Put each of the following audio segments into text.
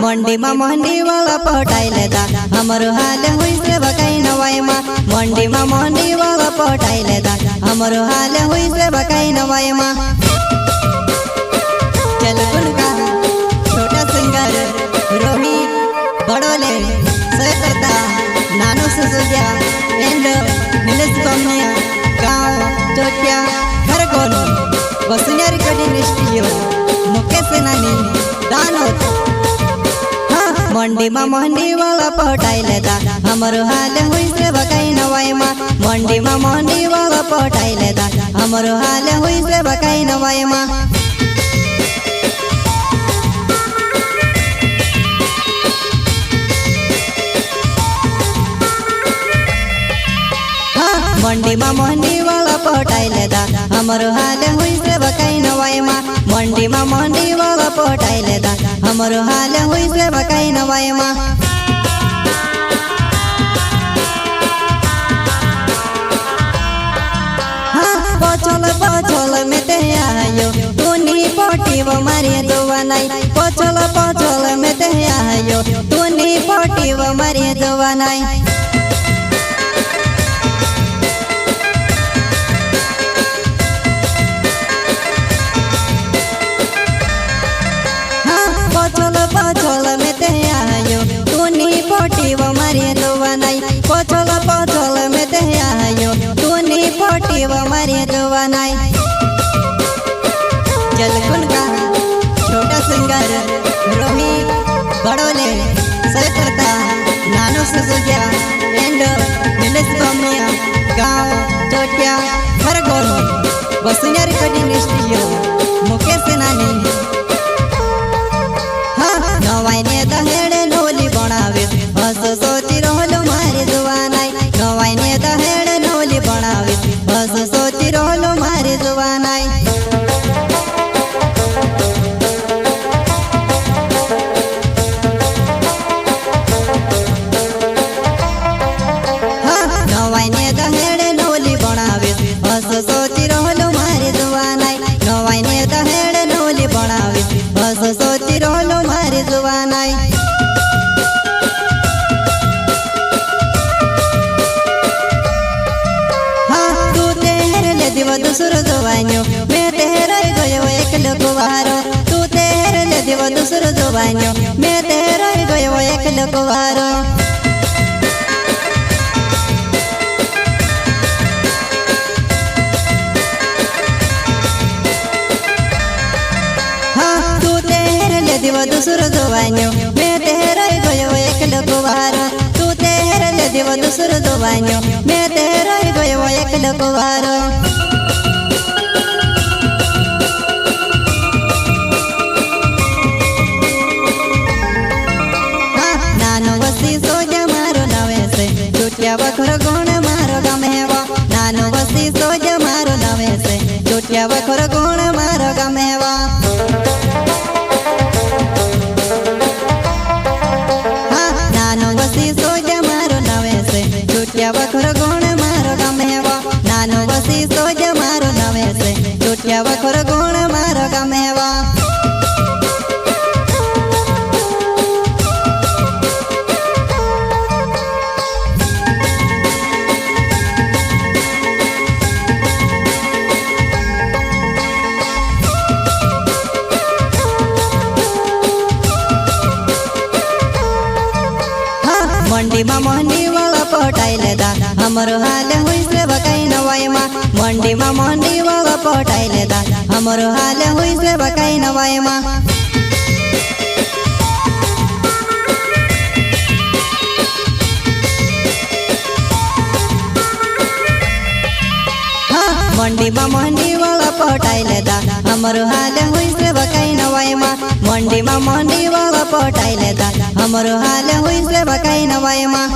मंडी में मंडी वाला पटाई लेदा हमरो हाल हुई से बकाई नवाई माँ मंडी में मंडी वाला पटाई लेदा हमरो हाल हुई से बकाई नवाई माँ चल गुनका छोटा सिंगर रोहित बड़ोले से करता नानो से सुजा एंड मिलस बमनिया गांव चोटिया घर कोनो वसुनिया रिकॉर्डिंग स्टूडियो मुकेश नानी दानोद मंडी में मंडी वाला पटाई लेदा हमरो हाल हुई से बकाई नवाई माँ मंडी में मंडी वाला पटाई लेदा हमरो हाल हुई से बकाई नवाई माँ मंडी में मंडी वाला पटाई लेदा हमरो हाल हुई से बकाई नवाई माँ मंडी में मंडी वाला पटाई लेदा हमरो हाल हुई से बकाई नवाई माँ पचल में ते आयो तूनी पटी वो मारी दुआ नहीं पचल में ते आयो तूनी पटी वो मारी दुआ नहीं पचल में ते आयो तूनी पटी वो मारी दुआ नहीं पचल में ते आयो तूनी पटी वो मारी दुआ नहीं चल गुनका छोटा सिंगर रोहित बड़ोले से करता नानो से सुजा एंड मिलस बमनिया गांव चोटिया घर कोनो वसुनिया रिकॉर्डिंग स्टूडियो मुकेश नानी नवाई ने दहेड़े नोली बनावे हस सोची रहलो मारी दुआ नहीं नवाई ने दहेड़े नोली बनावे हस सोची रहलो मारी दुआ नहीं नवाई ने दहेड़े नोली बनावे हस सोची रहलो मारी दुआ नहीं नवाई ने दहेड़े नोली बनावे हस सोची रहलो मारी दुआ नहीं दिव दूसरो जोवान्यो मैं तेरे गयो एक लकुवारो तू तेरे ले दिव दूसरो जोवान्यो मैं तेरे गयो एक लकुवारो तू तेरे ले दिव दूसरो जोवान्यो मैं तेरे गयो एक लकुवारो तू तेरे ले दिव दूसरो जोवान्यो मैं तेरे गयो एक लकुवारो वखर गुण मारो गमेवा नानो वसी सोज मारो नवे से चोटिया वखर गुण मारो गमेवा नानो वसी सोज मारो नवे से चोटिया वखर गुण मारो गमेवा नानो वसी सोज मारो नवे से चोटिया वखर गुण मारो गमेवा मंडी में मंडी वाला पटाई लेदा हमरो हाल हुई से बकाई नवाई माँ मंडी में मंडी वाला पटाई लेदा हमरो हाल हुई से बकाई नवाई माँ मंडी में मंडी वाला पटाई लेदा हमरो हाल हुई से बकाई नवाई माँ मंडी में मंडी वाला पटाई लेदा हमरो हाल हुई से बकाई नवाई माँ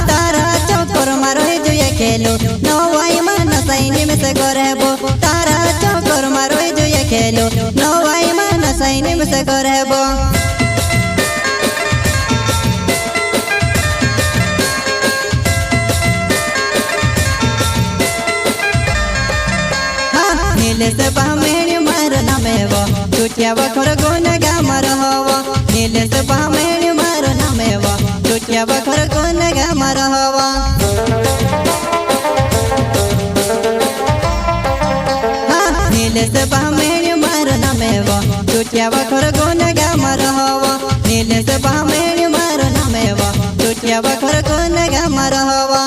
तारा चौकोर मारो जो ये खेलो नवाई माँ नसाई में से गोरेबो तारा चौकोर मारो जो ये खेलो नवाई माँ नसाई में से गोरेबो નીલેશ ભામેણી મારો નામે વો તૂટ્યા વખર ગુણ ગામ રહવો નીલેશ ભામેણી મારો નામે વો તૂટ્યા વખર ગુણ ગામ રહવો નીલેશ ભામેણી મારો નામે વો તૂટ્યા વખર ગુણ ગામ રહવો નીલેશ ભામેણી મારો નામે વો તૂટ્યા વખર ગુણ ગામ રહવો